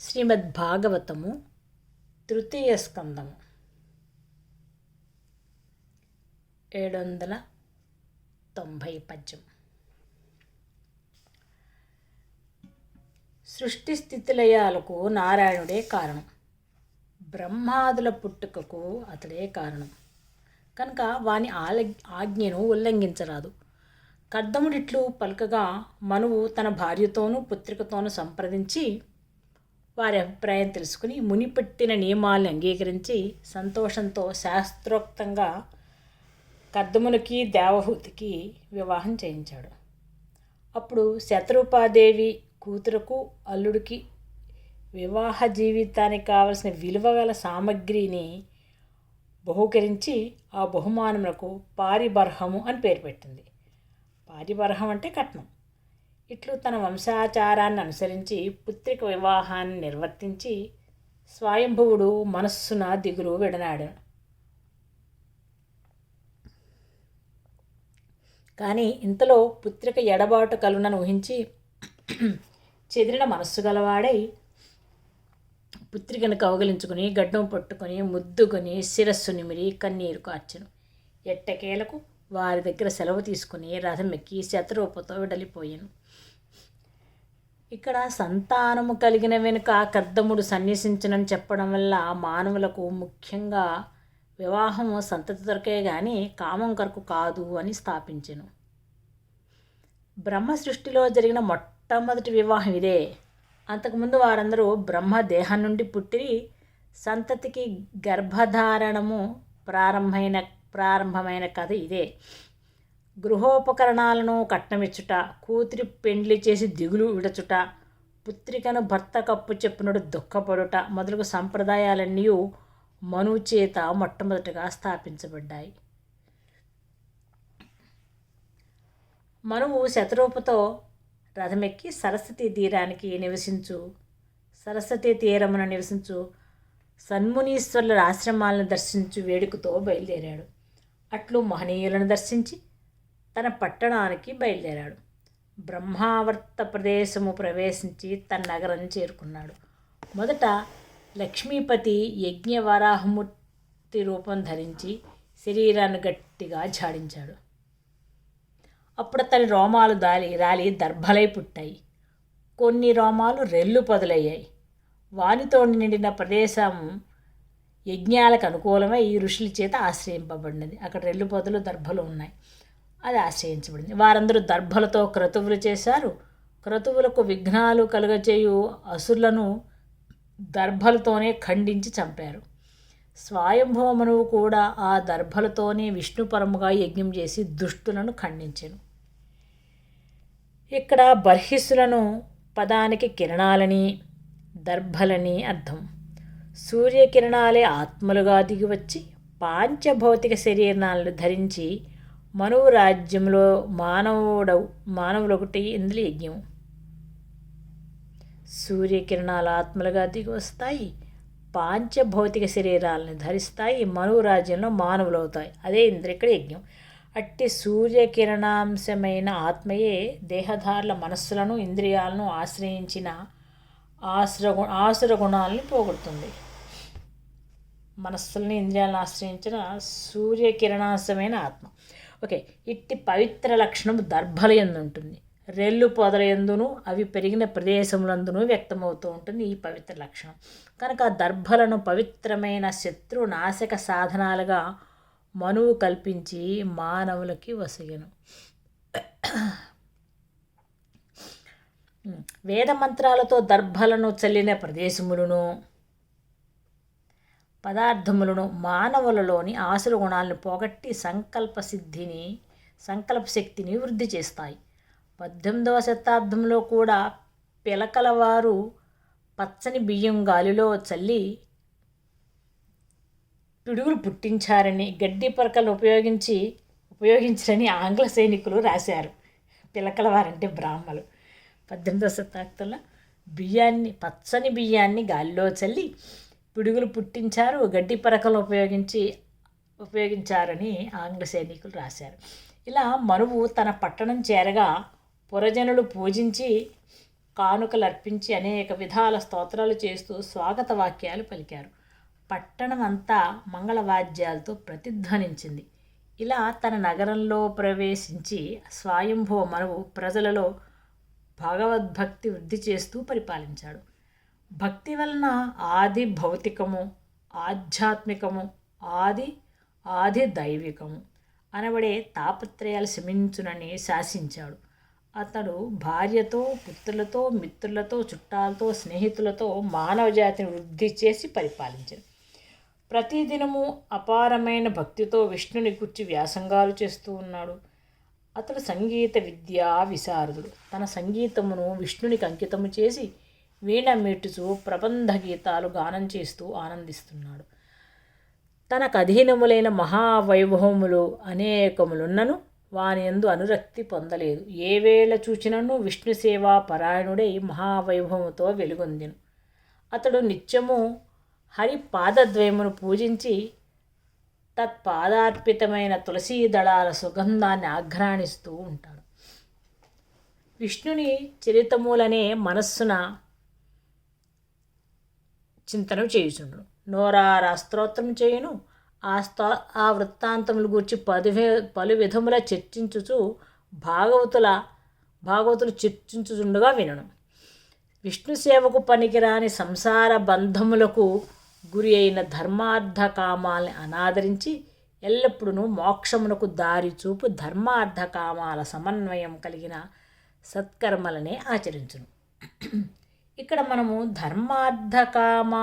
శ్రీమద్భాగవతము తృతీయ స్కందము 790 పద్యం. సృష్టి స్థితిలయాలకు నారాయణుడే కారణం, బ్రహ్మాదుల పుట్టుకకు అతడే కారణం కనుక వాని ఆజ్ఞను ఉల్లంఘించరాదు. కర్దముడిట్లు పలుకగా మనువు తన భార్యతోనూ పుత్రికతోనూ సంప్రదించి వారి అభిప్రాయం తెలుసుకుని మునిపెట్టిన నియమాలను అంగీకరించి సంతోషంతో శాస్త్రోక్తంగా కర్దమునికి దేవహూతికి వివాహం చేయించాడు. అప్పుడు శతరూపాదేవి కూతురకు అల్లుడికి వివాహ జీవితానికి కావలసిన విలువగల సామగ్రిని బహూకరించి ఆ బహుమానములకు పారిబర్హము అని పేరు పెట్టింది. పారిబర్హం అంటే కట్నం. ఇట్లు తన వంశాచారాన్ని అనుసరించి పుత్రిక వివాహాన్ని నిర్వర్తించి స్వయంభువుడు మనస్సున దిగులు విడనాడు. కానీ ఇంతలో పుత్రిక ఎడబాటు కలునను ఊహించి చెదిరిన మనస్సు గలవాడై పుత్రికను కౌగలించుకుని గడ్డం పట్టుకొని ముద్దుకొని శిరస్సు నిమిరి కన్నీరు కార్చెను. ఎట్టకేలకు వారి దగ్గర సెలవు తీసుకుని రథం ఎక్కి శతరూపతో విడలిపోయాను. ఇక్కడ సంతానము కలిగిన వెనుక కర్దముడు సన్యసించనని చెప్పడం వల్ల మానవులకు ముఖ్యంగా వివాహము సంతతి దొరికే కానీ కామం కొరకు కాదు అని స్థాపించెను. బ్రహ్మ సృష్టిలో జరిగిన మొట్టమొదటి వివాహం ఇదే. అంతకుముందు వారందరూ బ్రహ్మ దేహం నుండి పుట్టి సంతతికి గర్భధారణము ప్రారంభమైన కథ ఇదే. గృహోపకరణాలను కట్నమిచ్చుట, కూతురి పెండ్లి చేసి దిగులు విడచుట, పుత్రికను భర్త కప్పు చెప్పునడు దుఃఖపడుట మొదలగు సంప్రదాయాలన్నీ మనువు చేత మొట్టమొదటిగా స్థాపించబడ్డాయి. మనువు శతరూపతో రథమెక్కి సరస్వతీ తీరమున నివసించు సన్మునీశ్వరుల ఆశ్రమాలను దర్శించు వేడుకతో బయలుదేరాడు. అట్లు మహనీయులను దర్శించి తన పట్టణానికి బయలుదేరాడు. బ్రహ్మావర్త ప్రదేశము ప్రవేశించి తన నగరం చేరుకున్నాడు. మొదట లక్ష్మీపతి యజ్ఞవరాహమూర్తి రూపం ధరించి శరీరాన్ని గట్టిగా ఝాడించాడు. అప్పుడు అతని రోమాలు రాలి దర్భలై పుట్టాయి. కొన్ని రోమాలు రెల్లు పొదలయ్యాయి. వానితో నిండిన ప్రదేశం యజ్ఞాలకు అనుకూలమై ఈ ఋషుల చేత ఆశ్రయింపబడినది. అక్కడ రెల్లు పొదలు దర్భలు ఉన్నాయి. అది ఆశ్రయించబడింది. వారందరూ దర్భలతో క్రతువులు చేశారు. క్రతువులకు విఘ్నాలు కలుగచేయు అసురులను దర్భలతోనే ఖండించి చంపారు. స్వయంభవ మనువు కూడా ఆ దర్భలతోనే విష్ణుపరముగా యజ్ఞం చేసి దుష్టులను ఖండించెను. ఇక్కడ బర్హిస్సులను పదానికి కిరణాలని దర్భలని అర్థం. సూర్యకిరణాలే ఆత్మలుగా దిగివచ్చి పాంచభౌతిక శరీరాలను ధరించి మనువు రాజ్యంలో మానవులొకటి ఇందులో యజ్ఞం. సూర్యకిరణాలు ఆత్మలుగా దిగి వస్తాయి, పాంచభౌతిక శరీరాలను ధరిస్తాయి, మనువు రాజ్యంలో మానవులు అవుతాయి. అదే ఇక్కడ యజ్ఞం. అట్టి సూర్యకిరణాంశమైన ఆత్మయే దేహధారుల మనస్సులను ఇంద్రియాలను ఆశ్రయించిన ఆసుర గుణాలను పోగొడుతుంది. మనస్సులని ఇంద్రియాలను ఆశ్రయించిన సూర్యకిరణాంశమైన ఆత్మ. ఓకే, ఇట్టి పవిత్ర లక్షణం దర్భల యందు ఉంటుంది. రెల్లు పొదల యందును అవి పెరిగిన ప్రదేశములందునూ వ్యక్తమవుతూ ఉంటుంది ఈ పవిత్ర లక్షణం. కనుక దర్భలను పవిత్రమైన శత్రు నాశక సాధనాలుగా మనువు కల్పించి మానవులకి వసగెను. వేదమంత్రాలతో దర్భలను చల్లిన ప్రదేశములను పదార్థములను మానవులలోని ఆసుర గుణాలను పోగొట్టి సంకల్ప శక్తిని వృద్ధి చేస్తాయి. 18వ శతాబ్దంలో కూడా పిలకలవారు పచ్చని బియ్యం గాలిలో చల్లి పిడుగులు పుట్టించారని, గడ్డి పరకలు ఉపయోగించరని ఆంగ్ల సైనికులు రాశారు. పిలకలవారంటే బ్రాహ్మలు. 18వ శతాబ్దంలో పచ్చని బియ్యాన్ని గాలిలో చల్లి పిడుగులు పుట్టించారు, గడ్డి పరకలు ఉపయోగించారని ఆంగ్ల సైనికులు రాశారు. ఇలా మనువు తన పట్టణం చేరగా పురజనులు పూజించి కానుకలు అర్పించి అనేక విధాల స్తోత్రాలు చేస్తూ స్వాగత వాక్యాలు పలికారు. పట్టణం అంతా మంగళవాద్యాలతో ప్రతిధ్వనించింది. ఇలా తన నగరంలో ప్రవేశించి స్వయంభువ మనువు ప్రజలలో భగవద్భక్తి వృద్ధి చేస్తూ పరిపాలించాడు. భక్తి వలన ఆది భౌతికము, ఆధ్యాత్మికము, ఆది దైవికము అనబడే తాపత్రయాలు శమించునని శాసించాడు. అతడు భార్యతో, పుత్రులతో, మిత్రులతో, చుట్టాలతో, స్నేహితులతో మానవ జాతిని వృద్ధి చేసి పరిపాలించాడు. ప్రతిదినము అపారమైన భక్తితో విష్ణుని గురించి వ్యాసంగాలు చేస్తూ ఉన్నాడు. అతడు సంగీత విద్యా విశారదుడు. తన సంగీతమును విష్ణునికి అంకితము చేసి వీణ మీటుచూ ప్రబంధ గీతాలు గానం చేస్తూ ఆనందిస్తున్నాడు. తనకు అధీనములైన మహావైభవములు అనేకములున్నను వాని యందు అనురక్తి పొందలేదు. ఏ వేళ చూచినను విష్ణు సేవా పరాయణుడై మహావైభవముతో వెలుగొందెను. అతడు నిత్యము హరి పాదద్వయమును పూజించి తత్పాదార్పితమైన తులసీ దళాల సుగంధాన్ని ఆఘ్రాణిస్తూ ఉంటాడు. విష్ణుని చరితములనే మనస్సున చింతన చేయుచుండు. నోరారా స్తోత్రం చేయును. ఆ వృత్తాంతములు గూర్చి పలు విధముల చర్చించుచు భాగవతులు చర్చించుచుండగా వినను. విష్ణు సేవకు పనికిరాని సంసార బంధములకు గురి అయిన ధర్మార్థ కామాల్ని అనాదరించి ఎల్లప్పుడూ మోక్షమునకు దారి చూపు ధర్మార్థ కామాల సమన్వయం కలిగిన సత్కర్మలనే ఆచరించును. ఇక్కడ మనము ధర్మార్థ కామ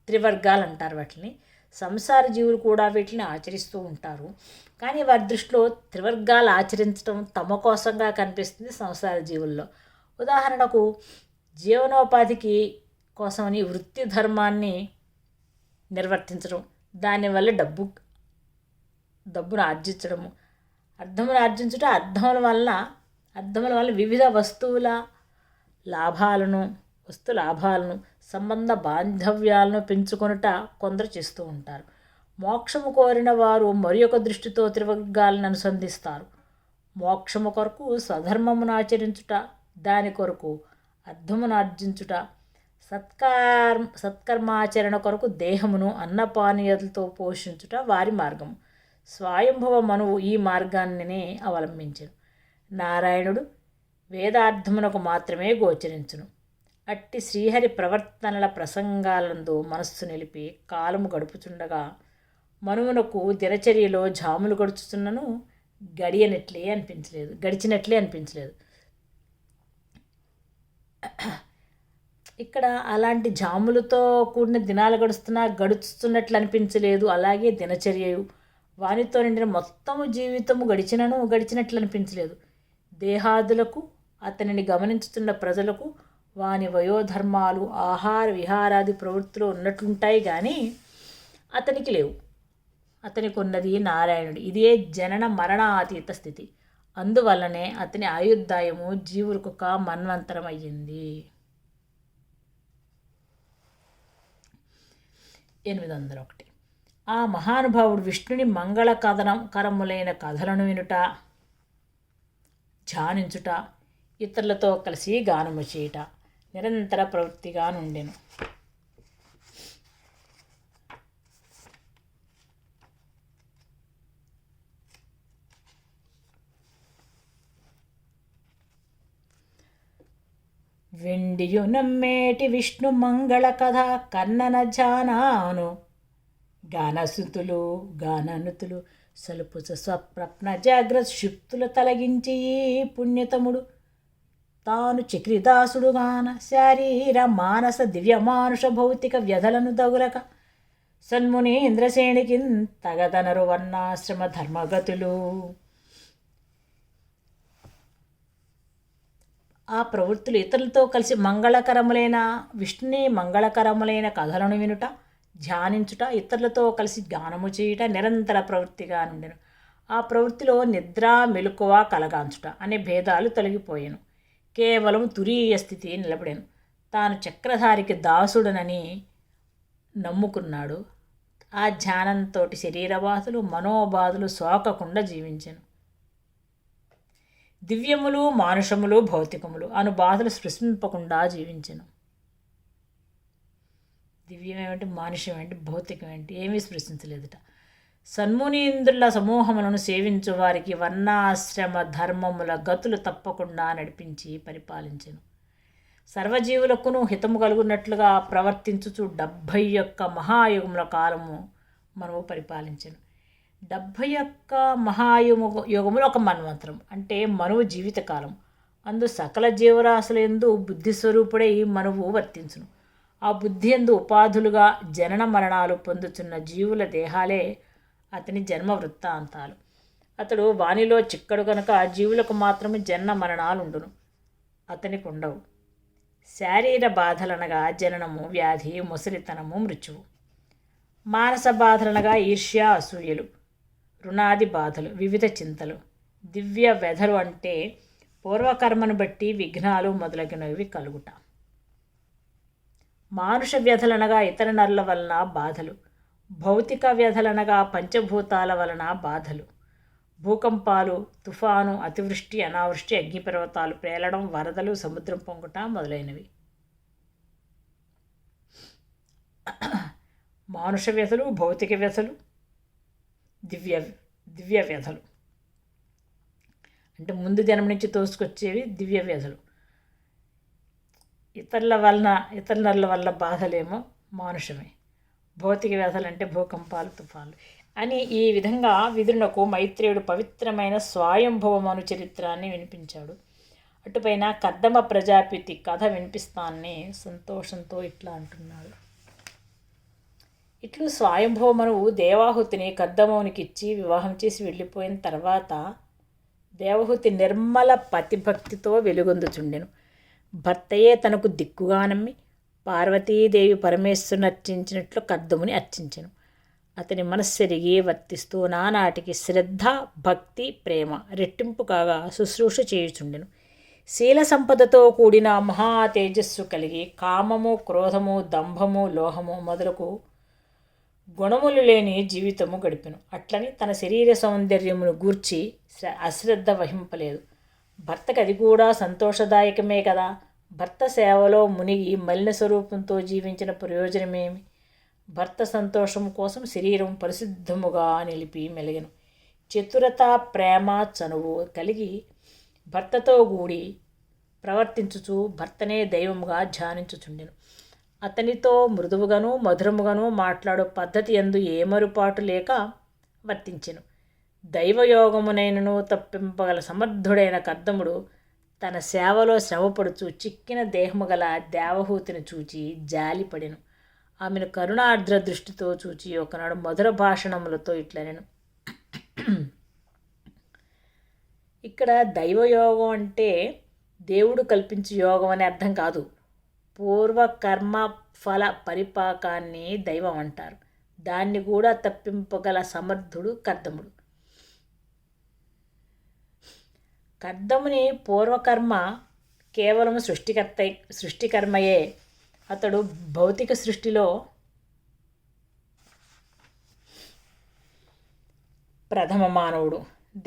త్రివర్గాలు అంటారు. వాటిని సంసార జీవులు కూడా వీటిని ఆచరిస్తూ ఉంటారు. కానీ వారి దృష్టిలో త్రివర్గాలు ఆచరించడం తమ కోసంగా కనిపిస్తుంది సంసార జీవుల్లో. ఉదాహరణకు జీవనోపాధికి కోసమని వృత్తి ధర్మాన్ని నిర్వర్తించడం, దానివల్ల డబ్బును ఆర్జించడము, అర్థములు ఆర్జించుట, అర్థముల వల్ల వివిధ వస్తు లాభాలను సంబంధ బాంధవ్యాలను పెంచుకొనుట కొందరు చేస్తూ ఉంటారు. మోక్షము కోరిన వారు మరి ఒక దృష్టితో త్రివర్గాలను అనుసంధిస్తారు. మోక్షము కొరకు స్వధర్మమును ఆచరించుట, దాని కొరకు అర్థమును ఆర్జించుట, సత్కర్మాచరణ కొరకు దేహమును అన్నపానీయాలతో పోషించుట వారి మార్గము. స్వయంభవ మనువు ఈ మార్గాన్నినే అవలంబించెను. నారాయణుడు వేదార్థమునకు మాత్రమే గోచరించును. అట్టి శ్రీహరి ప్రవర్తనల ప్రసంగాలందు మనస్సు నిలిపి కాలము గడుపుచుండగా మనువునకు దినచర్యలో జాములు గడుచుతున్నను గడిచినట్లే అనిపించలేదు. ఇక్కడ అలాంటి జాములతో కూడిన దినాలు గడుస్తున్నట్లు అనిపించలేదు. అలాగే దినచర్యయు వానితో నిండిన మొత్తము జీవితము గడిచినట్లు అనిపించలేదు. దేహాదులకు, అతనిని గమనించుతున్న ప్రజలకు వాని వయోధర్మాలు, ఆహార విహారాది ప్రవృత్తులు ఉన్నట్లుంటాయి కానీ అతనికి లేవు. అతనికి ఉన్నది నారాయణుడు. ఇదే జనన మరణాతీత స్థితి. అందువల్లనే అతని ఆయుర్దాయము జీవులకు ఒక మన్వంతరం అయ్యింది. 801. ఆ మహానుభావుడు విష్ణుని మంగళకరములైన కథలను వినుట, ధ్యానించుట, ఇతరులతో కలిసి గానము చేయుట నిరంతర ప్రవృత్తిగా నుండెను. వెండియు నమ్మేటి విష్ణు మంగళ కథ కన్నన జానాను గాననుతులు సలుపుచ స్వప్న జాగ్రత్త శుక్తులు తలగించి పుణ్యతముడు తాను చక్రిదాసుడుగాన శారీర మానస దివ్య మానుష భౌతిక వ్యధలను దగులక సన్మునీంద్రశ్రేణికి తగదనరు వర్ణాశ్రమ ధర్మగతులు. ఆ ప్రవృత్తులు ఇతరులతో కలిసి విష్ణుని మంగళకరములైన కథలను వినుట, ధ్యానించుట, ఇతరులతో కలిసి గానము చేయుట నిరంతర ప్రవృత్తిగా నుండెను. ఆ ప్రవృత్తిలో నిద్ర, మెలకువ కలగాంచుట అనే భేదాలు తొలగిపోయాను. కేవలం తురీయ స్థితి నిలబడెను. తాను చక్రధారికి దాసుడనని నమ్ముకున్నాడు. ఆ ధ్యానంతో శరీరబాధలు, మనోబాధలు సోకకుండా జీవించెను. దివ్యములు మానుషములు భౌతికములు అను బాధలు స్పృశింపకుండా జీవించెను. దివ్యం ఏమిటి, మానుష్యం ఏంటి, భౌతికం ఏంటి, ఏమీ స్పృశించలేదుట. సన్మునీంద్రుల సమూహములను సేవించు వారికి వర్ణాశ్రమ ధర్మముల గతులు తప్పకుండా నడిపించి పరిపాలించెను. సర్వజీవులకును హితము కలుగున్నట్లుగా ప్రవర్తించుచు 71 మహాయుగముల కాలము మనము పరిపాలించెను. 71 మహాయుగములు ఒక మన్వంతరం, అంటే మనువు జీవితకాలం. అందు సకల జీవరాశులందు బుద్ధిస్వరూపుడై మనువు వర్తించును. ఆ బుద్ధి ఎందు ఉపాధులుగా జనన మరణాలు పొందుతున్న జీవుల దేహాలే అతని జన్మ వృత్తాంతాలు. అతడు వానిలో చిక్కడు కనుక జీవులకు మాత్రమే జనన మరణాలు ఉండును, అతనికి ఉండవు. శారీర బాధలనగా జననము, వ్యాధి, ముసలితనము, మృత్యువు. మానస బాధలనగా ఈర్ష్య, అసూయలు, రుణాది బాధలు, వివిధ చింతలు. దివ్య వ్యధలు అంటే పూర్వకర్మను బట్టి విఘ్నాలు మొదలగినవి కలుగుట. మానుష వ్యధలనగా ఇతర నరుల వలన బాధలు. భౌతిక వ్యధలనగా పంచభూతాల వలన బాధలు. భూకంపాలు, తుఫాను, అతివృష్టి, అనావృష్టి, అగ్నిపర్వతాలు పేలడం, వరదలు, సముద్రం పొంగుట మొదలైనవి. మానుష వ్యధలు, భౌతిక వ్యధలు, దివ్య వ్యధలు అంటే ముందు జన్మ నుంచి తోసుకొచ్చేవి దివ్య వ్యధలు. ఇతర నరుల వల్ల బాధలేమో మానుషమే. భౌతిక వ్యధలు అంటే భూకంపాలు, తుఫాన్లు అని. ఈ విధంగా విదురునకు మైత్రేయుడు పవిత్రమైన స్వయంభవమను చరిత్రాన్ని వినిపించాడు. అటుపైన కర్దమ ప్రజాపతి కథ వినిపిస్తానని సంతోషంతో ఇట్లా అంటున్నాడు. ఇట్లు స్వయంభవమనువు దేవాహుతిని కర్దమవునికిచ్చి వివాహం చేసి వెళ్ళిపోయిన తర్వాత దేవహూతి నిర్మల పతిభక్తితో వెలుగొందుచుండెను. భర్తయే తనకు దిక్కుగా నమ్మి పార్వతీదేవి పరమేశ్వరుని అర్చించినట్లు కర్దముని అర్చించెను. అతని మనస్సెరిగి వర్తిస్తూ నానాటికి శ్రద్ధ, భక్తి, ప్రేమ రెట్టింపు కాగా శుశ్రూష చేయుచుండెను. శీల సంపదతో కూడిన మహా తేజస్సు కలిగి కామము, క్రోధము, దంభము, లోహము మొదలకు గుణములు లేని జీవితము గడిపెను. అట్లని తన శరీర సౌందర్యమును గూర్చి అశ్రద్ధ వహింపలేదు. భర్తకు అది కూడా సంతోషదాయకమే కదా. భర్త సేవలో మునిగి మలిన స్వరూపంతో జీవించిన ప్రయోజనమేమి? భర్త సంతోషం కోసం శరీరం పరిశుద్ధముగా నిలిపి మెలిగెను. చతురత, ప్రేమ, చనువు కలిగి భర్తతో కూడి ప్రవర్తించుచు భర్తనే దైవముగా ధ్యానించుచుండెను. అతనితో మృదువుగాను మధురముగాను మాట్లాడు పద్ధతి యందు ఏమరుపాటు లేక వర్తించెను. దైవయోగమునైనను తప్పింపగల సమర్థుడైన కర్దముడు తన సేవలో శ్రమపడుచు చిక్కిన దేహము గల దేవహూతిని చూచి జాలిపడెను. ఆమెను కరుణార్ద్ర దృష్టితో చూచి ఒకనాడు మధుర భాషణములతో ఇట్లనెను. ఇక్కడ దైవయోగం అంటే దేవుడు కల్పించే యోగం అనే అర్థం కాదు. పూర్వకర్మ ఫల పరిపాకాన్ని దైవం అంటారు. దాన్ని కూడా తప్పింపగల సమర్థుడు కర్దముడు. కర్దముని పూర్వకర్మ కేవలం సృష్టికర్మయే. అతడు భౌతిక సృష్టిలో ప్రథమ మానవుడు.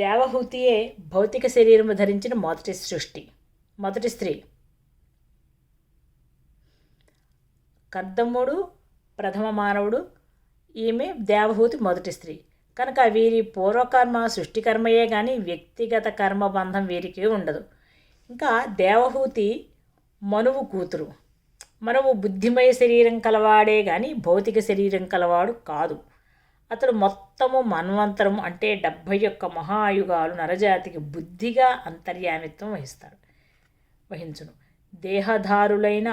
దేవహూతియే భౌతిక శరీరము ధరించిన మొదటి స్త్రీ. కర్దముడు ప్రథమ మానవుడు, ఈమె దేవహూతి మొదటి స్త్రీ. కనుక వీరి పూర్వకర్మ సృష్టికర్మయే కానీ వ్యక్తిగత కర్మబంధం వీరికి ఉండదు. ఇంకా దేవహూతి మనువు కూతురు. మనువు బుద్ధిమయ శరీరం కలవాడే కానీ భౌతిక శరీరం కలవాడు కాదు. అతడు మొత్తము మన్వంతరం అంటే 71 మహాయుగాలు నరజాతికి బుద్ధిగా అంతర్యామిత్వం వహించును. దేహధారులైన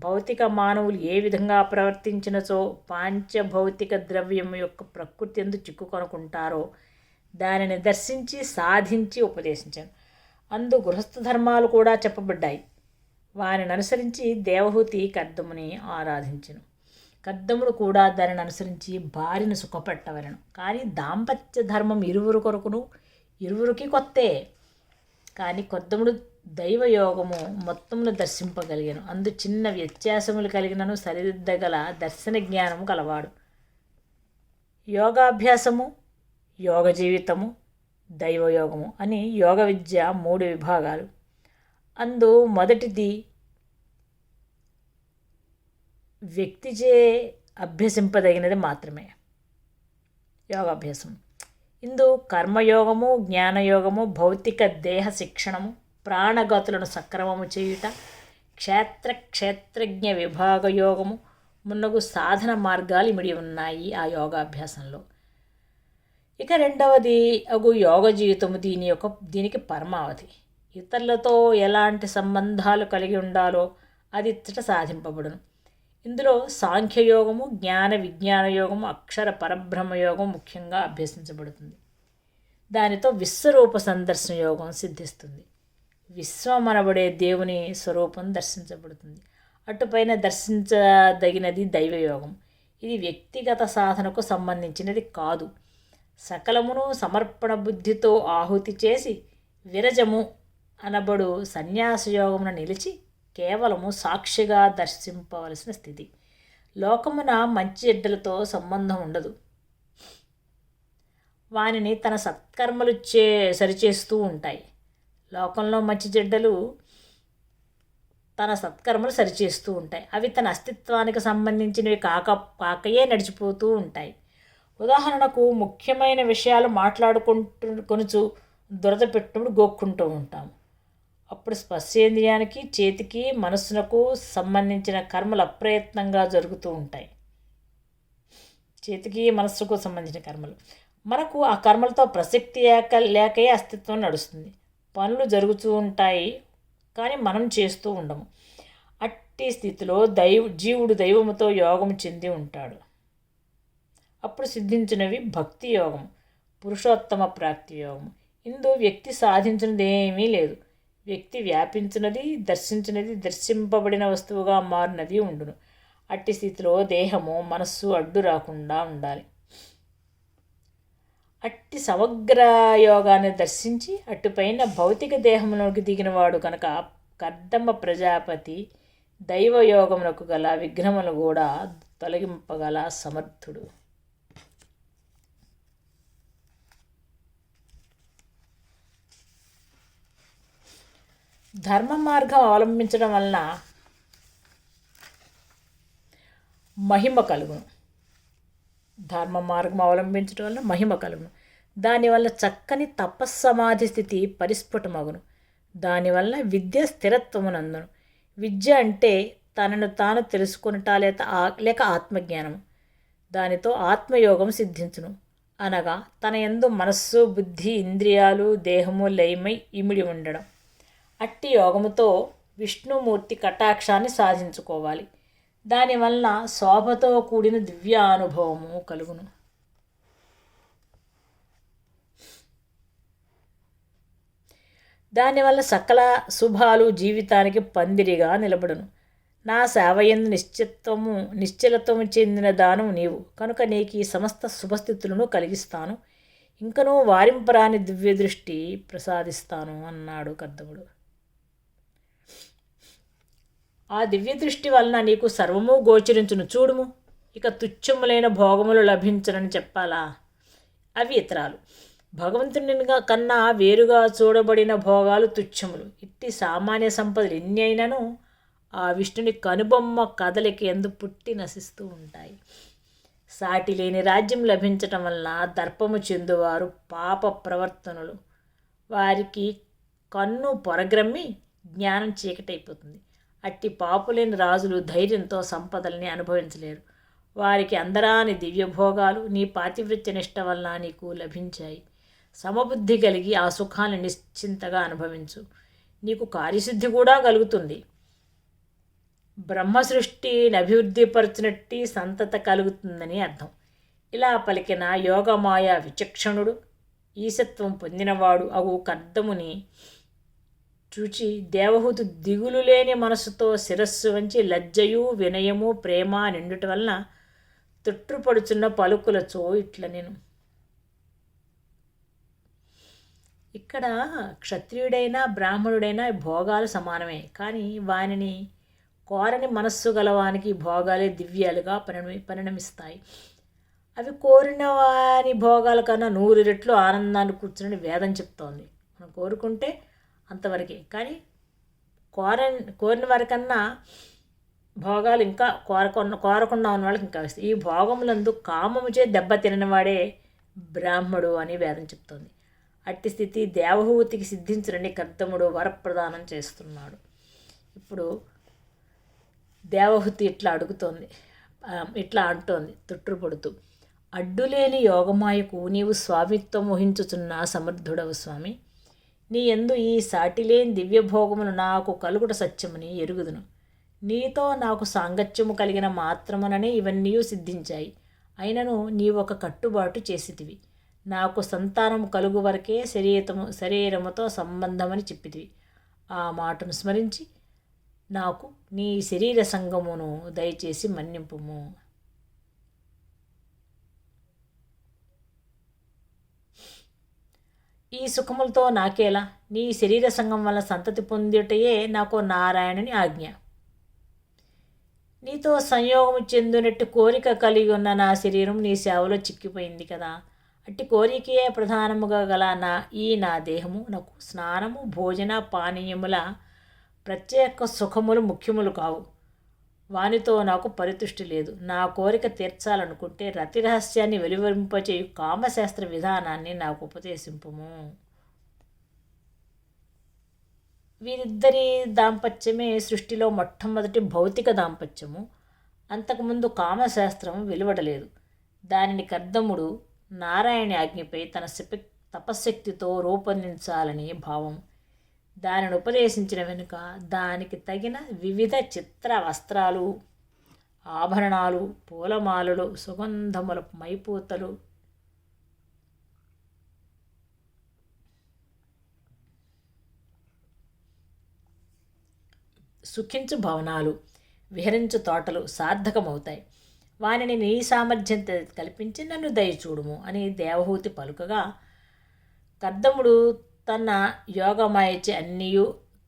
భౌతిక మానవులు ఏ విధంగా ప్రవర్తించినచో పాంచభౌతిక ద్రవ్యము యొక్క ప్రకృతి ఎందు చిక్కుకొనుకుంటారో దానిని దర్శించి సాధించి ఉపదేశించాను. అందు గృహస్థ ధర్మాలు కూడా చెప్పబడ్డాయి. వారిని అనుసరించి దేవహూతి కర్దముని ఆరాధించెను. కర్దముడు కూడా దానిని అనుసరించి భార్యను సుఖపెట్టవలను. కానీ దాంపత్య ధర్మం ఇరువురికి కొత్తే. కానీ కర్దముడు దైవయోగము మొత్తమును దర్శింపగలిగాను. అందు చిన్న వ్యత్యాసములు కలిగినను సరిదిద్దగల దర్శన జ్ఞానము కలవాడు. యోగాభ్యాసము, యోగ జీవితము, దైవయోగము అని యోగ విద్య 3 విభాగాలు. అందు మొదటిది వ్యక్తిచే అభ్యసింపదగినది మాత్రమే యోగాభ్యాసం. ఇందు కర్మయోగము, జ్ఞానయోగము, భౌతిక దేహ శిక్షణము, ప్రాణగతులను సక్రమము చేయుట, క్షేత్రజ్ఞ విభాగ యోగము మున్నగు సాధన మార్గాలు ఇమిడి ఉన్నాయి ఆ యోగాభ్యాసంలో. ఇక రెండవది యోగ జీవితము దీనికి పరమావధి. ఇతరులతో ఎలాంటి సంబంధాలు కలిగి ఉండాలో అది ఇచ్చట సాధింపబడును. ఇందులో సాంఖ్యయోగము, జ్ఞాన విజ్ఞాన యోగము, అక్షర పరబ్రహ్మ యోగం ముఖ్యంగా అభ్యసించబడుతుంది. దానితో విశ్వరూప సందర్శన యోగం సిద్ధిస్తుంది. విశ్వమనబడే దేవుని స్వరూపం దర్శించబడుతుంది. అటుపైన దర్శించదగినది దైవయోగం. ఇది వ్యక్తిగత సాధనకు సంబంధించినది కాదు. సకలమును సమర్పణ బుద్ధితో ఆహుతి చేసి విరజము అనబడు సన్యాసయోగమున నిలిచి కేవలము సాక్షిగా దర్శింపవలసిన స్థితి. లోకమున మంచి చెడ్డలతో సంబంధం ఉండదు. వానిని తన సత్కర్మలు సరిచేస్తూ ఉంటాయి. లోకంలో మంచి చెడ్డలు తన సత్కర్మలు సరిచేస్తూ ఉంటాయి. అవి తన అస్తిత్వానికి సంబంధించినవి కాకయే నడిచిపోతూ ఉంటాయి. ఉదాహరణకు ముఖ్యమైన విషయాలు కొనుచు దురద పెట్టినప్పుడు గోక్కుంటూ ఉంటాము. అప్పుడు స్పర్శేంద్రియానికి, చేతికి, మనస్సునకు సంబంధించిన కర్మలు అప్రయత్నంగా జరుగుతూ ఉంటాయి. చేతికి మనస్సుకు సంబంధించిన కర్మలు మనకు ఆ కర్మలతో ప్రసక్తి లేకయే అస్తిత్వం నడుస్తుంది. పనులు జరుగుతూ ఉంటాయి కానీ మనం చేస్తూ ఉండము. అట్టి స్థితిలో జీవుడు దైవముతో యోగము చెంది ఉంటాడు. అప్పుడు సిద్ధించినవి భక్తి యోగం, పురుషోత్తమ ప్రాప్తి యోగం. ఇందు వ్యక్తి సాధించినది ఏమీ లేదు. వ్యక్తి వ్యాపించినది, దర్శించినది, దర్శింపబడిన వస్తువుగా మారినది ఉండును. అట్టి స్థితిలో దేహము, మనస్సు అడ్డు రాకుండా ఉండాలి. అట్టి సమగ్ర యోగాన్ని దర్శించి అటుపైన భౌతిక దేహంలోకి దిగినవాడు కనుక కర్దమ ప్రజాపతి దైవయోగమునకు గల విఘ్నములు కూడా తొలగింపగల సమర్థుడు. ధర్మ మార్గం అవలంబించడం వలన మహిమ కలుగును. ధర్మ మార్గం అవలంబించడం వల్ల మహిమ కలుగును. దానివల్ల చక్కని తపస్సమాధి స్థితి పరిస్ఫుటమగును. దానివల్ల విద్య స్థిరత్వమునందును. విద్య అంటే తనను తాను తెలుసుకొనుట లేక ఆత్మజ్ఞానము. దానితో ఆత్మయోగం సిద్ధించును. అనగా తన యందు మనస్సు, బుద్ధి, ఇంద్రియాలు, దేహము లయమై ఇమిడి ఉండడం. అట్టి యోగముతో విష్ణుమూర్తి కటాక్షాన్ని సాధించుకోవాలి. దానివల్ల శోభతో కూడిన దివ్యానుభవము కలుగును. దానివల్ల సకల శుభాలు జీవితానికి పందిరిగా నిలబడును. నా సేవయందు నిశ్చలత్వము చెందిన దానము నీవు కనుక నీకు ఈ సమస్త శుభస్థితులను కలిగిస్తాను. ఇంకనూ వారింపరాని దివ్య దృష్టి ప్రసాదిస్తాను అన్నాడు కర్దముడు. ఆ దివ్య దృష్టి వలన నీకు సర్వము గోచరించును. చూడుము, ఇక తుచ్చములైన భోగములు లభించనని చెప్పాలా? అవి ఇతరాలు. భగవంతుని కన్నా వేరుగా చూడబడిన భోగాలు తుచ్చములు. ఇట్టి సామాన్య సంపదలు ఎన్ని అయినను ఆ విష్ణుని కనుబొమ్మ కదలిక ఎందు పుట్టి నశిస్తూ ఉంటాయి. సాటి లేని రాజ్యం లభించటం వలన దర్పము చెందువారు పాప ప్రవర్తనలు. వారికి కన్ను పొరగ్రమ్మి జ్ఞానం చీకటైపోతుంది. అట్టి పాపులేని రాజులు ధైర్యంతో సంపదల్ని అనుభవించలేరు. వారికి అందరాని దివ్యభోగాలు నీ పాతివృత్య నిష్ట వలన నీకు లభించాయి. సమబుద్ధి కలిగి ఆ సుఖాన్ని నిశ్చింతగా అనుభవించు. నీకు కార్యసిద్ధి కూడా కలుగుతుంది. బ్రహ్మ సృష్టిని అభివృద్ధిపరచినట్టి సంతత కలుగుతుందని అర్థం. ఇలా పలికిన యోగమాయ విచక్షణుడు, ఈశత్వం పొందినవాడు అగు కర్దముని చూచి దేవహూతి దిగులు లేని మనసుతో శిరస్సు వంచి లజ్జయు వినయము ప్రేమ నిండుట వలన తొట్టుపడుచున్న పలుకులచో ఇట్ల నేను. ఇక్కడ క్షత్రియుడైనా బ్రాహ్మణుడైనా భోగాలు సమానమే. కానీ వానిని కోరని మనస్సు గలవానికి భోగాలే దివ్యాలుగా పరిణమిస్తాయి. అవి కోరిన వారి భోగాల కన్నా 100 రెట్లు ఆనందాన్ని కూర్చుని వేదం చెప్తోంది. మనం కోరుకుంటే అంతవరకే, కానీ కోరిన వారికన్నా భోగాలు ఇంకా కోరకుండా ఉన్న వాళ్ళకి ఇంకా వస్తాయి. ఈ భోగములందు కామముచే దెబ్బ తిననివాడే బ్రాహ్మడు అని వేదం చెప్తోంది. అట్టి స్థితి దేవహూతికి సిద్ధించునని కర్దముడు వరప్రదానం చేస్తున్నాడు. ఇప్పుడు దేవహూతి ఇట్లా అంటోంది తొట్టుపడుతూ, అడ్డులేని యోగమాయకు నీవు స్వామిత్వం వహించుచున్న సమర్థుడవు స్వామి. నీ యందు ఈ సాటిలేని దివ్యభోగములు నాకు కలుగుట సత్యమని ఎరుగుదును. నీతో నాకు సాంగత్యము కలిగిన మాత్రముననే ఇవన్నీ సిద్ధించాయి. అయినను నీవొక కట్టుబాటు చేసితివి. నాకు సంతానము కలుగు వరకే శరీరముతో సంబంధమని చెప్పితివి. ఆ మాటను స్మరించి నాకు నీ శరీర సంగమును దయచేసి మన్నింపుము. ఈ సుఖములతో నాకేలా? నీ శరీర సంగం వల్ల సంతతి పొందుటయే నాకు నారాయణుని ఆజ్ఞ. నీతో సంయోగము చెందునట్టు కోరిక కలిగి ఉన్న నా శరీరం నీ సేవలో చిక్కిపోయింది కదా. అట్టి కోరికయే ప్రధానముగా గల నా దేహము నాకు స్నానము భోజన పానీయముల ప్రత్యేక సుఖములు ముఖ్యములు కావు. వానితో నాకు పరితుష్టి లేదు. నా కోరిక తీర్చాలనుకుంటే రతి రహస్యాన్ని వెలువరింపచేయు కామశాస్త్ర విధానాన్ని నాకు ఉపదేశింపుము. వీరిద్దరి దాంపత్యమే సృష్టిలో మొట్టమొదటి భౌతిక దాంపత్యము. అంతకుముందు కామశాస్త్రము వెలువడలేదు. దానిని కర్దముడు నారాయణ ఆజ్ఞపై తన తపశక్తితో రూపొందించాలని భావం. దానిని ఉపదేశించిన వెనుక దానికి తగిన వివిధ చిత్ర వస్త్రాలు, ఆభరణాలు, పూలమాలలు, సుగంధముల మైపూతలు, సుఖించు భవనాలు, విహరించు తోటలు సార్థకమవుతాయి. వానిని నీ సామర్థ్యం కల్పించి నన్ను దయచూడుము అని దేవహూతి పలుకగా కర్దముడు తన యోగమాయచే అన్నీ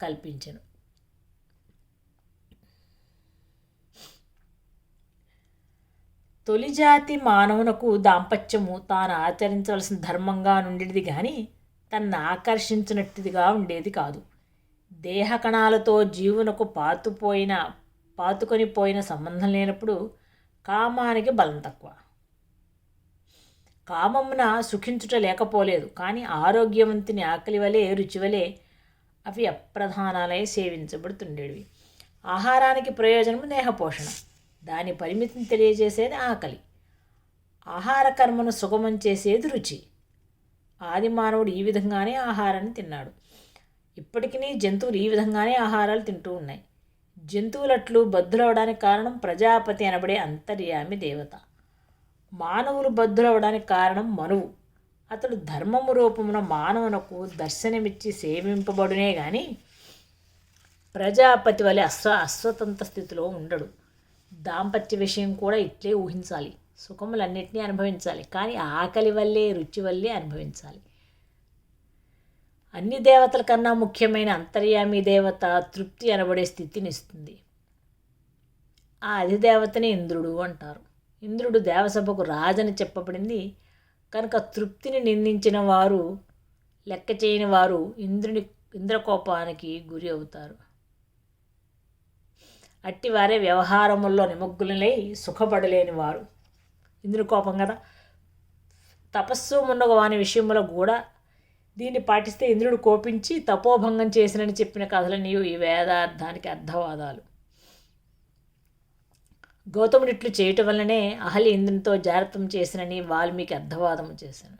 కల్పించెను. తొలిజాతి మానవునకు దాంపత్యము తాను ఆచరించవలసిన ధర్మంగా నుండేది కానీ తన్ను ఆకర్షించినట్టుగా ఉండేది కాదు. దేహకణాలతో జీవునకు పాతుకొని పోయిన సంబంధం లేనప్పుడు కామానికి బలం తక్కువ. కామమున సుఖించుట లేకపోలేదు, కానీ ఆరోగ్యవంతుని ఆకలి వలె రుచి వలె అవి అప్రధానాలై సేవించబడుతుండేవి. ఆహారానికి ప్రయోజనము దేహపోషణ, దాని పరిమితిని తెలియజేసేది ఆకలి. ఆహార కర్మను సుగమం చేసేది రుచి. ఆది మానవుడు ఈ విధంగానే ఆహారాన్ని తిన్నాడు. ఇప్పటికీ జంతువులు ఈ విధంగానే ఆహారాలు తింటూ ఉన్నాయి. జంతువులట్లు బద్ధులవడానికి కారణం ప్రజాపతి అనబడే అంతర్యామి దేవత. మానవులు బద్ధులవడానికి కారణం మనువు. అతడు ధర్మము రూపమున మానవునకు దర్శనమిచ్చి సేవింపబడునే కానీ ప్రజాపతి వలె అస్వతంత్ర స్థితిలో ఉండడు. దాంపత్య విషయం కూడా ఇట్లే ఊహించాలి. సుఖములన్నింటినీ అనుభవించాలి, కానీ ఆకలి వల్లే రుచి వల్లే అనుభవించాలి. అన్ని దేవతల కన్నా ముఖ్యమైన అంతర్యామి దేవత తృప్తి అనబడే స్థితినిస్తుంది. ఆ అధిదేవతని ఇంద్రుడు అంటారు. ఇంద్రుడు దేవసభకు రాజని చెప్పబడింది కనుక తృప్తిని నిందించిన వారు, లెక్క చేయని వారు ఇంద్రకోపానికి గురి అవుతారు. అట్టివారే వ్యవహారముల్లో నిమగ్నులై సుఖపడలేని వారు. ఇంద్రుని కోపం కదా. తపస్సు మున్నగ వాని విషయంలో కూడా దీన్ని పాటిస్తే ఇంద్రుడు కోపించి తపోభంగం చేసినని చెప్పిన కథలని ఈ వేదార్థానికి అర్థవాదాలు. గౌతముడు ఇట్లు చేయటం వల్లనే అహల్య ఇంద్రునితో జాగ్రత్తం చేసినని వాల్మీకి అర్థవాదము చేశాను.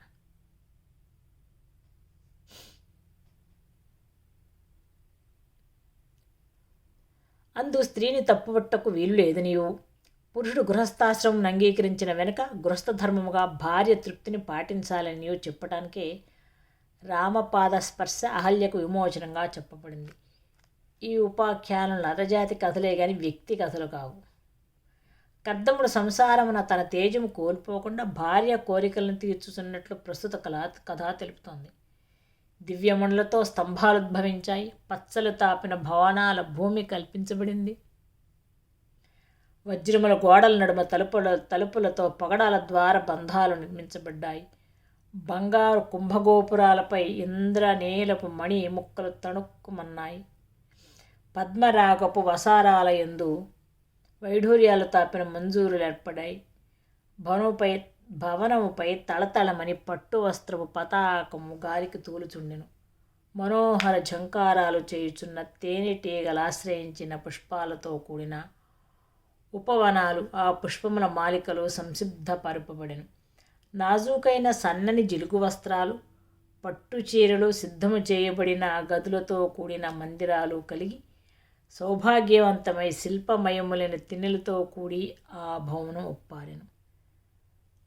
అందు స్త్రీని తప్పుపట్టకు వీలు లేదనియు, పురుషుడు గృహస్థాశ్రమం అంగీకరించిన వెనుక గృహస్థ ధర్మముగా భార్య తృప్తిని పాటించాలనియో చెప్పటానికే రామపాద స్పర్శ అహల్యకు విమోచనంగా చెప్పబడింది. ఈ ఉపాఖ్యానం నరజాతి కథలే గాని వ్యక్తి కథలు కావు. కర్దముడు సంసారమున తన తేజము కోల్పోకుండా భార్య కోరికలను తీర్చుతున్నట్లు ప్రస్తుత కథ తెలుపుతోంది. దివ్యమణులతో స్తంభాలుద్భవించాయి. పచ్చలు తాపిన భవనాల భూమి కల్పించబడింది. వజ్రముల గోడల నడుమ తలుపులతో పగడాల ద్వార బంధాలు నిర్మించబడ్డాయి. బంగారు కుంభగోపురాలపై ఇంద్రనీలపు మణి ముక్కలు తణుక్కుమన్నాయి. పద్మరాగపు వసారాల యందు వైఢూర్యాలు తాపిన మంజూరులు ఏర్పడాయి. భవనముపై తళతళమని పట్టు వస్త్రపు పతాకము గాలికి తూలుచుండెను. మనోహర ఝంకారాలు చేయుచున్న తేనెటీగలాశ్రయించిన పుష్పాలతో కూడిన ఉపవనాలు, ఆ పుష్పముల మాలికలు సంసిద్ధపరపబడెను. నాజూకైన సన్నని జిలుగు వస్త్రాలు, పట్టు చీరలు సిద్ధము చేయబడిన గదులతో కూడిన మందిరాలు కలిగి సౌభాగ్యవంతమై శిల్పమయములైన తిన్నెలతో కూడి ఆ భవనం ఒప్పారెను.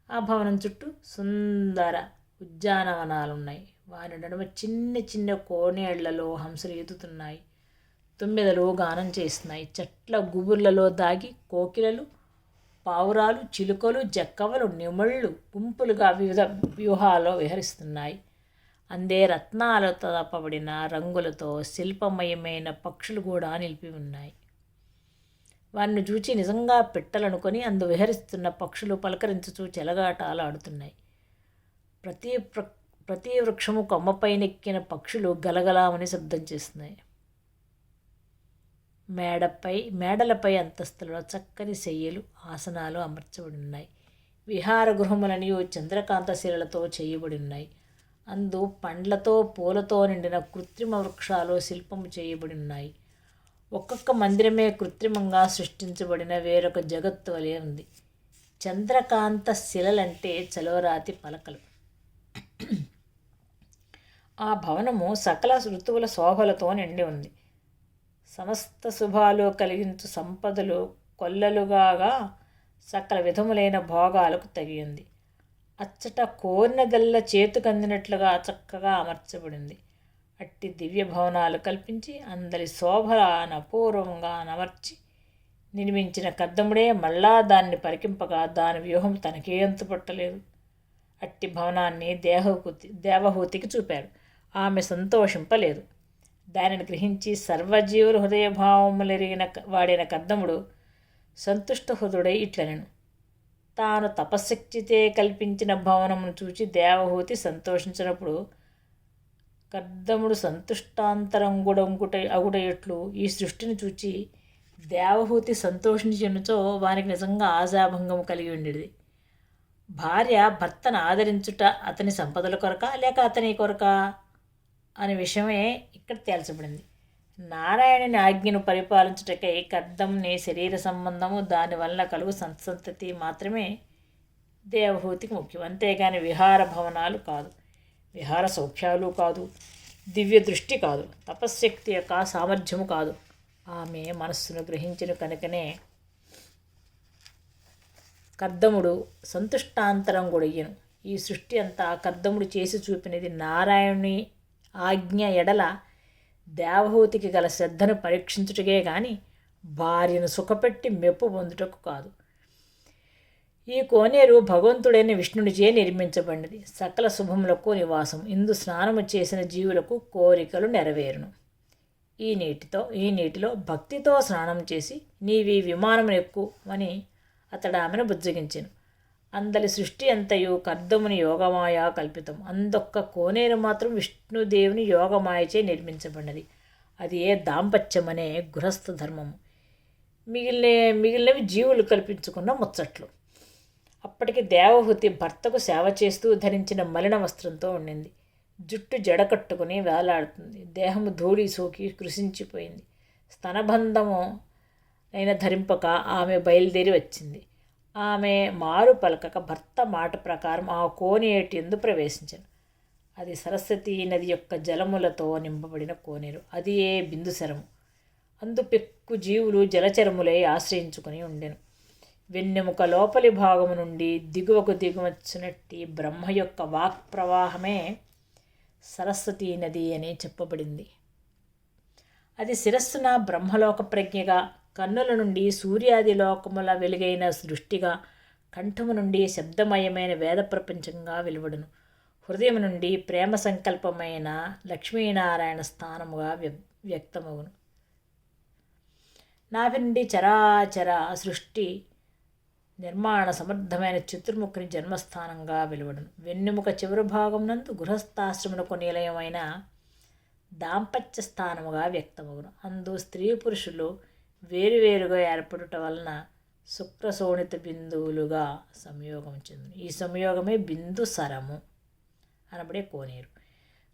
ఆ భవనం చుట్టూ సుందర ఉద్యానవనాలున్నాయి. వారి నడుమ చిన్న చిన్న కోనేళ్లలో హంసలు ఈదుతున్నాయి. తుమ్మెదలు గానం చేస్తున్నాయి. చెట్ల గుబుర్లలో దాగి కోకిలలు, పావురాలు, చిలుకలు, జక్కవలు, నెమళ్ళు గుంపులుగా వివిధ వ్యూహాల్లో విహరిస్తున్నాయి. అందే రత్నాలతో తప్పబడిన రంగులతో శిల్పమయమైన పక్షులు కూడా నిలిపి ఉన్నాయి. వారిని చూచి నిజంగా పిట్టలనుకొని అందు విహరిస్తున్న పక్షులు పలకరించుచూ చెలగాటాలు ఆడుతున్నాయి. ప్రతి వృక్షము కొమ్మపైనెక్కిన పక్షులు గలగలామని శబ్దం చేస్తున్నాయి. మేడలపై అంతస్తులలో చక్కని శయ్యలు, ఆసనాలు అమర్చబడి ఉన్నాయి. విహార గృహములని చంద్రకాంత శిలలతో చేయబడి ఉన్నాయి. అందు పండ్లతో పూలతో నిండిన కృత్రిమ వృక్షాలు శిల్పము చేయబడి ఉన్నాయి. ఒక్కొక్క మందిరమే కృత్రిమంగా సృష్టించబడిన వేరొక జగత్తు వలె ఉంది. చంద్రకాంత శిలలంటే చలోరాతి పలకలు. ఆ భవనము సకల ఋతువుల శోభలతో నిండి ఉంది. సమస్త శుభాలు కలిగించు సంపదలు కొల్లలుగా సకల విధములైన భోగాలకు తగియింది. అచ్చట కోరినదల్లా చేతుకందినట్లుగా చక్కగా అమర్చబడింది. అట్టి దివ్య భవనాలు కల్పించి అందరి శోభలను అపూర్వంగా నమర్చి నిర్మించిన కద్దముడే మళ్ళా దాన్ని పరికింపగా దాని వ్యూహం తనకే అంతుపట్టలేదు. అట్టి భవనాన్ని దేవహూతికి చూపాడు. ఆమె సంతోషింపలేదు. దానిని గ్రహించి సర్వజీవుల హృదయభావములెరిగిన వాడైన కద్దముడు సంతుష్ట హృదయుడై ఇట్లనెను. తాను తపశక్తితే కల్పించిన భవనమును చూచి దేవహూతి సంతోషించినప్పుడు కద్దముడు అగుడయట్లు ఈ సృష్టిని చూచి దేవహూతి సంతోషించినచో వానికి నిజంగా ఆశాభంగము కలిగి ఉండేది. భార్య భర్తను ఆదరించుట అతని సంపదల కొరక లేక అతని కొరక అనే విషయమే ఇక్కడ తేల్చబడింది. నారాయణుని ఆజ్ఞను పరిపాలించుటకై కద్దముని శరీర సంబంధము దానివల్ల కలుగు సంతతి మాత్రమే దేవహూతికి ముఖ్యం. అంతేగాని విహార భవనాలు కాదు, విహార సౌఖ్యాలు కాదు, దివ్య దృష్టి కాదు, తపశ్శక్తి యొక్క సామర్థ్యము కాదు. ఆమె మనస్సును గ్రహించిన కనుకనే కద్దముడు సంతుష్టాంతరంగుడయ్యను. ఈ సృష్టి అంతా కద్దముడు చేసి చూపినది నారాయణుని ఆజ్ఞ ఎడల దేవహూతికి గల శ్రద్ధను పరీక్షించుటకే గాని భార్యను సుఖపెట్టి మెప్పు పొందుటకు కాదు. ఈ కోనేరు భగవంతుడైన విష్ణునిచే నిర్మించబడినది. సకల శుభములకు నివాసం. ఇందు స్నానము చేసిన జీవులకు కోరికలు నెరవేరును. ఈ నీటిలో భక్తితో స్నానం చేసి నీవి విమానమును ఎక్కువని అతడు ఆమెను బుజ్జగించెను. అందలి సృష్టి అంతయు కర్దముని యోగమాయ కల్పితం. అందొక్క కోనేరు మాత్రం విష్ణుదేవుని యోగమాయచే నిర్మించబడినది. అది ఏ దాంపత్యమనే గృహస్థ ధర్మము. మిగిలినవి జీవులు కల్పించుకున్న ముచ్చట్లు. అప్పటికి దేవహూతి భర్తకు సేవ చేస్తూ ధరించిన మలిన వస్త్రంతో ఉండింది. జుట్టు జడకట్టుకుని వేలాడుతుంది. దేహము ధూళి సోకి కృషించిపోయింది. స్తనబంధము అయిన ధరింపక ఆమె బయలుదేరి వచ్చింది. ఆమె మారు పలకక భర్త మాట ప్రకారం ఆ కోనేటి యందు ప్రవేశించాను. అది సరస్వతీ నది యొక్క జలములతో నింపబడిన కోనేరు. అది ఏ బిందుసరము. అందు పెక్కు జీవులు జలచరములై ఆశ్రయించుకుని ఉండెను. వెన్నెముక లోపలి భాగము నుండి దిగువకు దిగువచ్చినట్టి బ్రహ్మ యొక్క వాక్ ప్రవాహమే సరస్వతీ నది అని చెప్పబడింది. అది శిరస్సున బ్రహ్మలోక ప్రజ్ఞగా, కన్నుల నుండి సూర్యాది లోకముల వెలుగైన దృష్టిగా, కంఠము నుండి శబ్దమయమైన వేద ప్రపంచంగా వెలువడును. హృదయం నుండి ప్రేమ సంకల్పమైన లక్ష్మీనారాయణ స్థానముగా వ్యక్తమవును. నాభి నుండి చరాచర సృష్టి నిర్మాణ సమర్థమైన చతుర్ముఖుని జన్మస్థానంగా వెలువడును. వెన్నెముక చివరి భాగం నందు గృహస్థాశ్రమునకు నిలయమైన దాంపత్య స్థానముగా వ్యక్తమగును. అందు స్త్రీ పురుషులు వేరువేరుగా ఏర్పడుట వలన శుక్రశోణిత బిందువులుగా సంయోగం చెందును. ఈ సంయోగమే బిందు సరము అనబడే కోనేరు.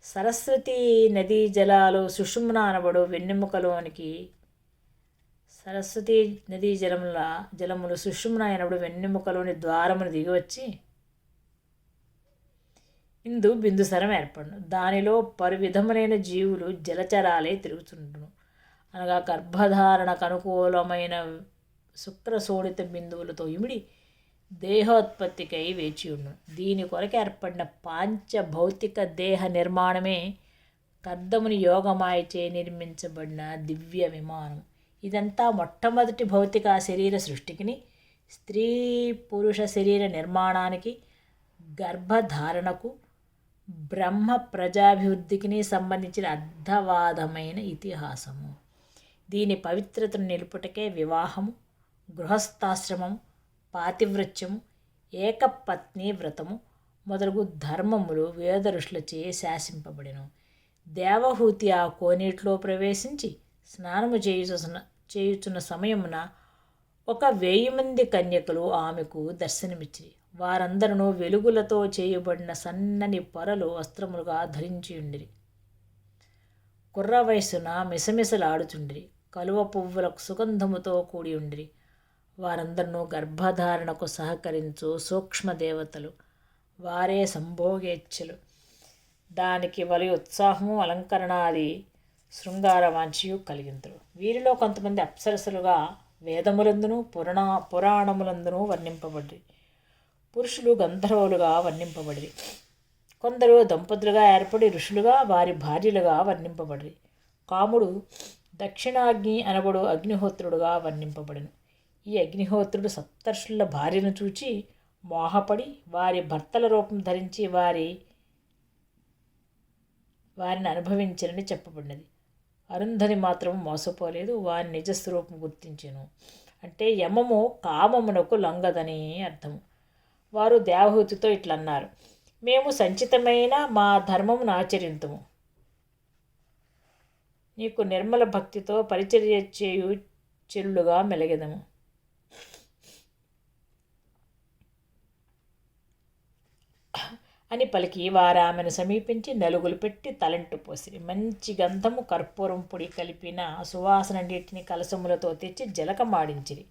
సరస్వతీ నదీ జలాలు సుషుమ్న అనబడు వెన్నెముకలోనికి సరస్వతీ నదీ జలములు సుషుమ్న అనబడు వెన్నెముకలోని ద్వారమును దిగివచ్చి ఇందు బిందుసరం ఏర్పడును. దానిలో పలు విధములైన జీవులు జలచరాలే తిరుగుతుండును. అనగా గర్భధారణకు అనుకూలమైన శుక్రశోణిత బిందువులతో ఇమిడి దేహోత్పత్తికై వేచి ఉండును. దీని కొరకు ఏర్పడిన పాంచభౌతిక దేహ నిర్మాణమే కర్దముని యోగమాయచే నిర్మించబడిన దివ్య విమానం. ఇదంతా మొట్టమొదటి భౌతిక శరీర సృష్టికిని, స్త్రీ పురుష శరీర నిర్మాణానికి, గర్భధారణకు, బ్రహ్మ ప్రజాభివృద్ధికి సంబంధించిన అర్ధవాదమైన ఇతిహాసము. దీని పవిత్రతను నిలుపుటకే వివాహము, గృహస్థాశ్రమము, పాతివ్రత్యము, ఏకపత్ని వ్రతము మొదలగు ధర్మములు వేద ఋషులచే శాసింపబడిను. దేవహూతి ఆ కోనేటిలో ప్రవేశించి స్నానము చేయుచున్న సమయమున 1,000 మంది కన్యకలు ఆమెకు దర్శనమిచ్చిరి. వారందరూ వెలుగులతో చేయబడిన సన్నని పొరలు వస్త్రములుగా ధరించి ఉండిరి. కుర్ర వయస్సున మిసమిసలాడుచుండిరి. కలువ పువ్వులకు సుగంధముతో కూడి ఉండిరి. వారందరూ గర్భధారణకు సహకరించు సూక్ష్మదేవతలు. వారే సంభోగేచ్ఛలు. దానికి వలి ఉత్సాహము, అలంకరణాది శృంగారవాంఛయు కలిగింతురు. వీరిలో కొంతమంది అప్సరసలుగా వేదములందును పురాణములందును వర్ణింపబడి, పురుషులు గంధర్వులుగా వర్ణింపబడిరి. కొందరు దంపతులుగా ఏర్పడి ఋషులుగా వారి భార్యలుగా వర్ణింపబడిరి. కాముడు దక్షిణాగ్ని అనబడు అగ్నిహోత్రుడుగా వర్ణింపబడిను. ఈ అగ్నిహోత్రుడు సప్తర్షుల భార్యను చూచి మోహపడి వారి భర్తల రూపం ధరించి వారిని అనుభవించరని చెప్పబడినది. అరుంధతి మాత్రం మోసపోలేదు, వారి నిజస్వరూపం గుర్తించెను. అంటే యమము కామమునకు లొంగదని అర్థము. వారు దేవహూతితో ఇట్లన్నారు: మేము సంచితమైన మా ధర్మమును ఆచరింతుము. నీకు నిర్మల భక్తితో పరిచర్య చేయు చెల్లుగా మెలగెదము. అని పలికి వారు ఆమెను సమీపించి నలుగులు పెట్టి తలంటు పోసిరి. మంచి గంధము, కర్పూరం పొడి కలిపిన సువాసనన్నిటిని కలసములతో తెచ్చి జలకమాడించిరి.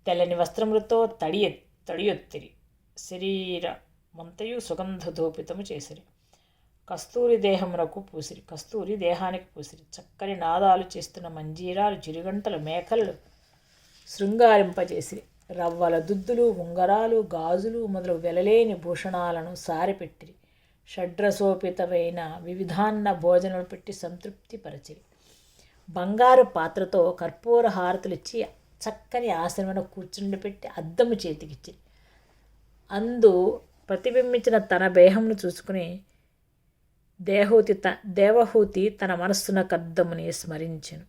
తెల్లని వస్త్రములతో తడియొత్తిరి. శరీరమంతయు సుగంధ ధూపితము చేసిరి. కస్తూరి దేహానికి పూసిరి. చక్కని నాదాలు చేస్తున్న మంజీరాలు, చిరుగంటలు, మేకలు శృంగారింపజేసిరి. రవ్వల దుద్దులు, ఉంగరాలు, గాజులు మొదలు వెలలేని భూషణాలను సారిపెట్టిరి. షడ్రసోపితమైన వివిధాన్న భోజనాలు పెట్టి సంతృప్తి పరచిరి. బంగారు పాత్రతో కర్పూర హారతులిచ్చి చక్కని ఆసనమున కూర్చుండిపెట్టి అద్దము చేతికిచ్చిరి. అందు ప్రతిబింబించిన తన దేహమును చూసుకుని దేవహూతి తన మనస్సున కర్దముని స్మరించెను.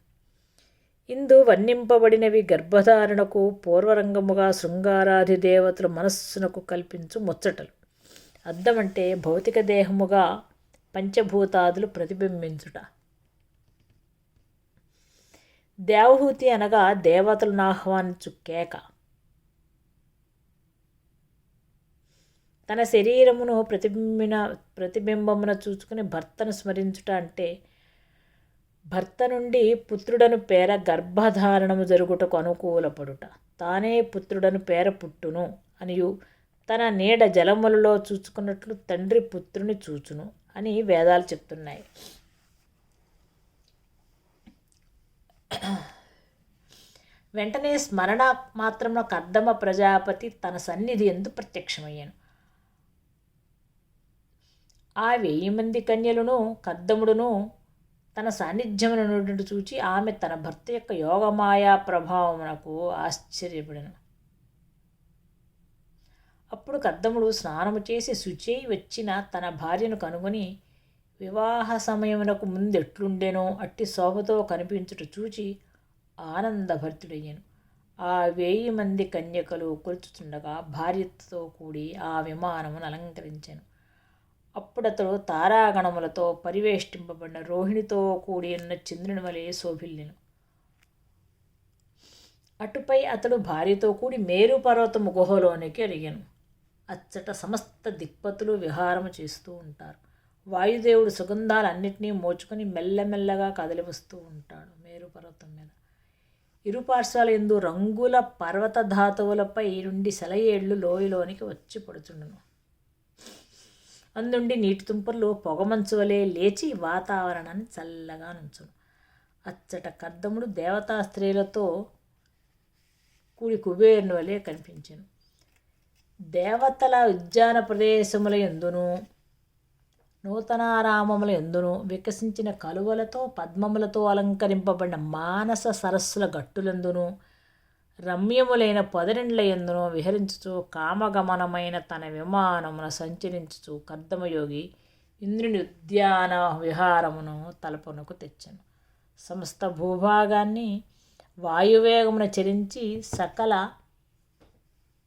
ఇందు వర్ణింపబడినవి గర్భధారణకు పూర్వరంగముగా శృంగారాది దేవతలు మనస్సునకు కల్పించు ముచ్చటలు. అద్దమంటే భౌతిక దేహముగా పంచభూతాదులు ప్రతిబింబించుట. దేవహూతి అనగా దేవతలను ఆహ్వానించు కేక. తన శరీరమును ప్రతిబింబమున చూసుకుని భర్తను స్మరించుట అంటే భర్త నుండి పుత్రుడను పేర గర్భధారణము జరుగుటకు అనుకూలపడుట. తానే పుత్రుడను పేర పుట్టును అనియు తన నీడ జలములలో చూచుకున్నట్లు తండ్రి పుత్రుని చూచును అని వేదాలు చెప్తున్నాయి. వెంటనే స్మరణ మాత్రమున కర్దమ ప్రజాపతి తన సన్నిధి యందు ప్రత్యక్షమయ్యాను. ఆ 1000 మంది కన్యలను కర్దముడును తన సాన్నిధ్యమును చూచి ఆమె తన భర్త యొక్క యోగమాయా ప్రభావమునకు ఆశ్చర్యపడెను. అప్పుడు కర్దముడు స్నానము చేసి శుచి వచ్చిన తన భార్యను కనుగొని వివాహ సమయమునకు ముందెట్లుండెనో అట్టి శోభతో కనిపించుట చూచి ఆనందభరితుడయ్యాను. ఆ 1000 మంది కన్యకలు కొలుచుచుండగా భార్యతో కూడి ఆ విమానమును అలంకరించాను. అప్పుడతడు తారాగణములతో పరివేష్టింపబడిన రోహిణితో కూడి ఉన్న చంద్రుని వలె శోభిల్లెను. అటుపై అతడు భార్యతో కూడి మేరు పర్వతము గుహలోనికి అడిగాను. అచ్చట సమస్త దిక్పతులు విహారము చేస్తూ ఉంటారు. వాయుదేవుడు సుగంధాలన్నింటినీ మోచుకొని మెల్లమెల్లగా కదిలి వస్తూ ఉంటాడు మేరు పర్వతం మీద. ఇరుపార్శ్వాల యందు రంగుల పర్వత ధాతువులపై నుండి సెలయేళ్లు లోయలోనికి వచ్చి పడుచుండును. అందుండి నీటి తుంపర్లు పొగమంచు వలె లేచి వాతావరణాన్ని చల్లగా నుంచును. అచ్చట కర్దముడు దేవతా స్త్రీలతో కూడి కుబేరుని వలె కనిపించెను. దేవతల ఉద్యాన ప్రదేశముల యందును నూతనారామముల యందును వికసించిన కలువలతో పద్మములతో అలంకరింపబడిన మానస సరస్సుల గట్టులందును రమ్యములైన పొదరిండ్ల యందును విహరించుచు కామగమనమైన తన విమానమున సంచరించుచు కర్దమయోగి ఇంద్రుని ఉద్యాన విహారమును తలపునకు తెచ్చెను. సమస్త భూభాగాన్ని వాయువేగమున చరించి సకల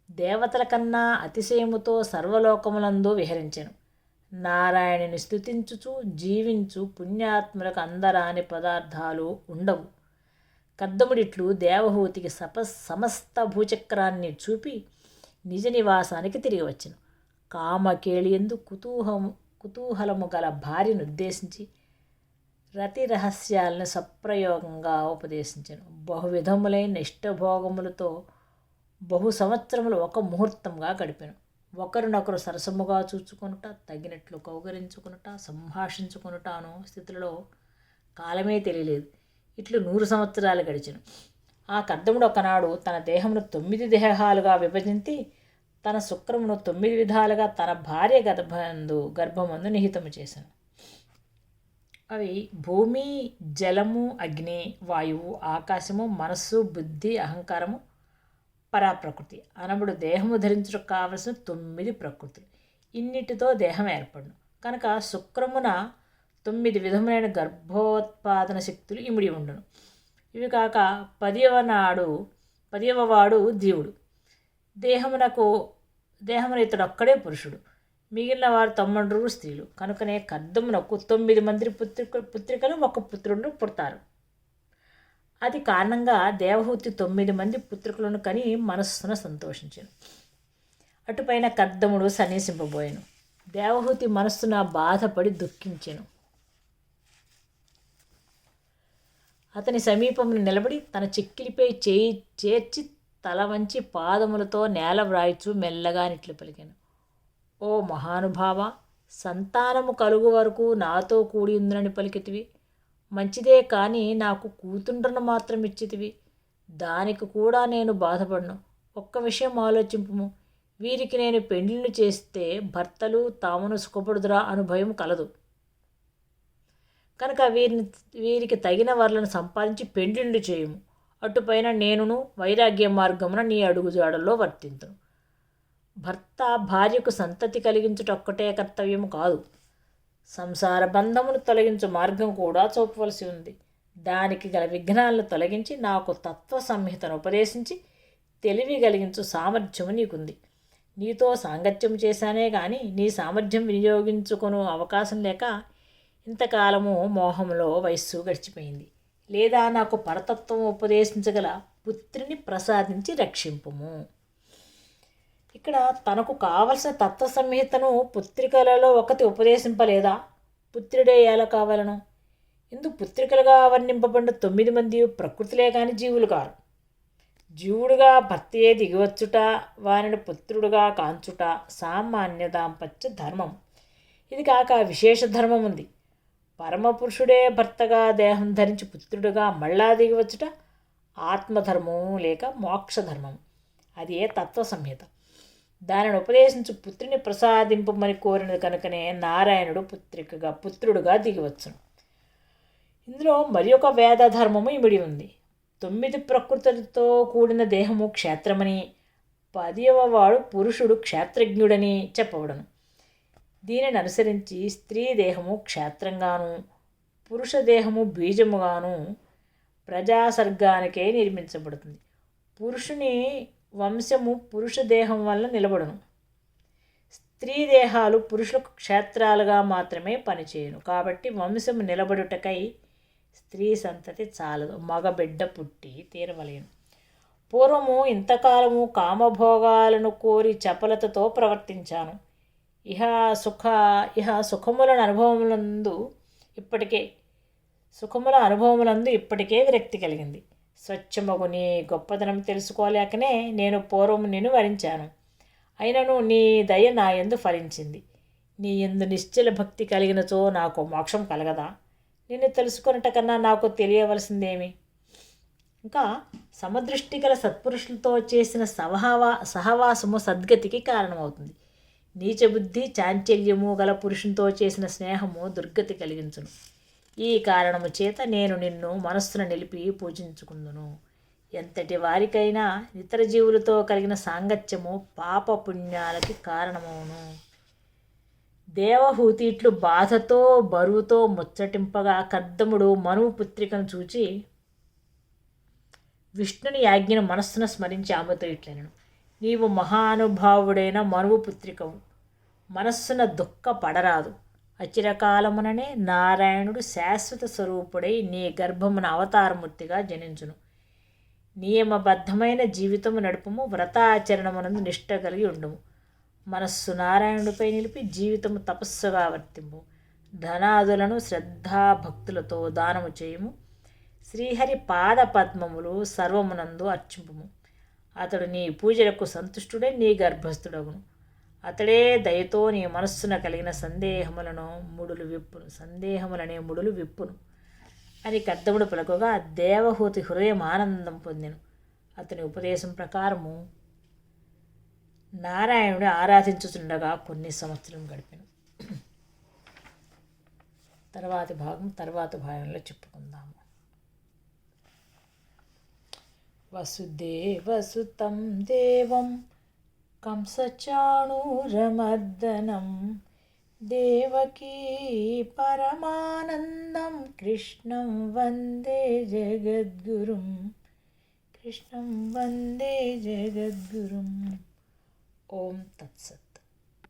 దేవతల కన్నా అతిశయముతో సర్వలోకములందు విహరించెను. నారాయణుని స్తుతించుచు జీవించు పుణ్యాత్ములకు అందరాని పదార్థాలు ఉండవు. కర్దముడిట్లు దేవహూతికి సమస్త భూచక్రాన్ని చూపి నిజ నివాసానికి తిరిగి వచ్చెను. కామకేళియందు కుతూహలము గల భార్యను ఉద్దేశించి రతి రహస్యాలను సప్రయోగంగా ఉపదేశించెను. బహువిధములైన ఇష్టభోగములతో బహు సంవత్సరములు ఒక ముహూర్తంగా గడిపెను. ఒకరినొకరు సరసముగా చూచుకొనుట, తగినట్లు కౌగరించుకొనుట, సంభాషించుకొనుటాను స్థితిలో కాలమే తెలియలేదు. ఇట్లు 100 సంవత్సరాలు గడిచెను. ఆ కర్దముడు ఒకనాడు తన దేహమును 9 దేహాలుగా విభజించి తన శుక్రమును 9 విధాలుగా తన భార్య గర్భమందు నిహితము చేశాను. అవి భూమి, జలము, అగ్ని, వాయువు, ఆకాశము, మనస్సు, బుద్ధి, అహంకారము, పరాప్రకృతి అనబడు దేహము ధరించుటకు కావలసిన 9 ప్రకృతులు. ఇన్నిటితో దేహం ఏర్పడును. కనుక శుక్రమున 9 విధములైన గర్భోత్పాదన శక్తులు ఇమిడి ఉండును. ఇవి కాక 10వ వాడు జీవుడు. దేహమున ఇతడొక్కడే పురుషుడు. మిగిలిన వారు 9 స్త్రీలు. కనుకనే కర్దమునకు 9 మంది పుత్రికలు ఒక పుత్రుడు పుడతారు. అది కారణంగా దేవహూతి 9 మంది పుత్రికలను కని మనస్సున సంతోషించాను. అటుపైన కర్దముడు సన్నిసింపబోయాను. దేవహూతి మనస్సున బాధపడి దుఃఖించెను. అతని సమీపమును నిలబడి తన చిక్కిలిపై చేయి చేర్చి తల వంచి పాదములతో నేల వ్రాయిచు మెల్లగా నిట్లు పలికాను. ఓ మహానుభావ, సంతానము కలుగు వరకు నాతో కూడి ఉందని పలికితివి. మంచిదే కానీ నాకు కూతుండ్రను మాత్రం ఇచ్చితివి. దానికి కూడా నేను బాధపడను. ఒక్క విషయం ఆలోచింపుము. వీరికి నేను పెండ్లిని చేస్తే భర్తలు తామును సుఖపడుదురా అను భయం కలదు. కనుక వీరికి తగిన వర్లను సంపాదించి పెండ్లిళ్ళు చేయుము. అటుపైన నేనును వైరాగ్య మార్గమున నీ అడుగుజాడల్లో వర్తింతును. భర్త భార్యకు సంతతి కలిగించుటొక్కటే కర్తవ్యము కాదు, సంసార బంధమును తొలగించు మార్గం కూడా చూపవలసి ఉంది. దానికి గల విఘ్నాలను తొలగించి నాకు తత్వ సంహితను ఉపదేశించి తెలివి కలిగించు సామర్థ్యము నీకుంది. నీతో సాంగత్యం చేశానే కానీ నీ సామర్థ్యం వినియోగించుకొను అవకాశం లేక ఇంతకాలము మోహంలో వయస్సు గడిచిపోయింది. లేదా నాకు పరతత్వం ఉపదేశించగల పుత్రిని ప్రసాదించి రక్షింపుము. ఇక్కడ తనకు కావలసిన తత్వ సంహితను పుత్రికలలో ఒకటి ఉపదేశింపలేదా? పుత్రుడే ఎలా కావాలను? ఇందు పుత్రికలుగా వర్ణింపబడిన 9 మంది ప్రకృతిలే కాని జీవులు కారు. జీవుడుగా భర్తయే దిగివచ్చుట, వారిని పుత్రుడుగా కాంచుట సామాన్య దాంపత్య ధర్మం. ఇది కాక విశేష ధర్మం ఉంది. పరమపురుషుడే భర్తగా దేహం ధరించి పుత్రుడుగా మళ్ళా దిగివచ్చుట ఆత్మధర్మం లేక మోక్షధర్మం. అదే తత్వ సంహిత. దానిని ఉపదేశించు పుత్రుని ప్రసాదింపమని కోరినది కనుకనే నారాయణుడు పుత్రుడుగా దిగివచ్చును. ఇందులో మరి ఒక వేద ధర్మము ఇమిడి ఉంది. 9 ప్రకృతులతో కూడిన దేహము క్షేత్రమని, 10వ వాడు పురుషుడు క్షేత్రజ్ఞుడని చెప్పబడను. దీనిని అనుసరించి స్త్రీ దేహము క్షేత్రంగాను, పురుష దేహము బీజముగాను, ప్రజాసర్గానికే నిర్మించబడుతుంది. పురుషుని వంశము పురుష దేహం వల్ల నిలబడును. స్త్రీ దేహాలు పురుషులకు క్షేత్రాలుగా మాత్రమే పనిచేయును. కాబట్టి వంశము నిలబడుటకై స్త్రీ సంతతి చాలదు, మగబిడ్డ పుట్టి తీరవలేను. పూర్వము ఇంతకాలము కామభోగాలను కోరి చపలతతో ప్రవర్తించాను. ఇహ సుఖముల అనుభవములందు ఇప్పటికే విరక్తి కలిగింది. స్వచ్ఛమగు నీ గొప్పదనం తెలుసుకోలేకనే నేను పూర్వము నిన్ను వరించాను. అయినను నీ దయ నా యందు ఫలించింది. నీ యందు నిశ్చల భక్తి కలిగినచో నాకు మోక్షం కలగదా? నిన్ను తెలుసుకొనుట కన్నా నాకు తెలియవలసిందేమి? ఇంకా సమదృష్టి గల సత్పురుషులతో చేసిన సహవాసము సద్గతికి కారణమవుతుంది. నీచబుద్ధి చాంచల్యము గల పురుషునితో చేసిన స్నేహము దుర్గతి కలిగించును. ఈ కారణము చేత నేను నిన్ను మనస్సున నిలిపి పూజించుకుందును. ఎంతటి వారికైనా ఇతర జీవులతో కలిగిన సాంగత్యము పాప పుణ్యాలకి కారణమవును. దేవహూతి ఇట్లు బాధతో బరువుతో ముచ్చటింపగా కర్దముడు మనువు పుత్రికను చూచి విష్ణుని ఆజ్ఞను మనస్సున స్మరించి ఆమెతో ఇట్లనెను: నీవు మహానుభావుడైన మనువు పుత్రికవు, మనస్సున దుఃఖపడరాదు. అచిరకాలముననే నారాయణుడు శాశ్వత స్వరూపుడై నీ గర్భమున అవతారమూర్తిగా జనించును. నియమబద్ధమైన జీవితము నడుపుము, వ్రతాచరణమునందు నిష్ట కలిగి ఉండుము. మనస్సు నారాయణుడిపై నిలిపి జీవితము తపస్సుగా వర్తింపు. ధనాదులను శ్రద్ధాభక్తులతో దానము చేయుము. శ్రీహరి పాద పద్మములు సర్వమునందు అర్చింపుము. అతడు నీ పూజలకు సంతుష్టుడై నీ గర్భస్థుడగును. అతడే దయతో నీ మనస్సున కలిగిన సందేహములనే ముడులు విప్పును అని కర్దముడు పలుకగా దేవహూతి హృదయం ఆనందం పొందెను. అతని ఉపదేశం ప్రకారము నారాయణుడు ఆరాధించుచుండగా కొన్ని సంవత్సరం గడిపెను. తర్వాత భాగంలో చెప్పుకుందాము. వసుదేవసుతం దేవం కంసచాణూరమర్దనం దేవకీ పరమానందం కృష్ణం వందే జగద్గురుం. ఓం తత్సత్.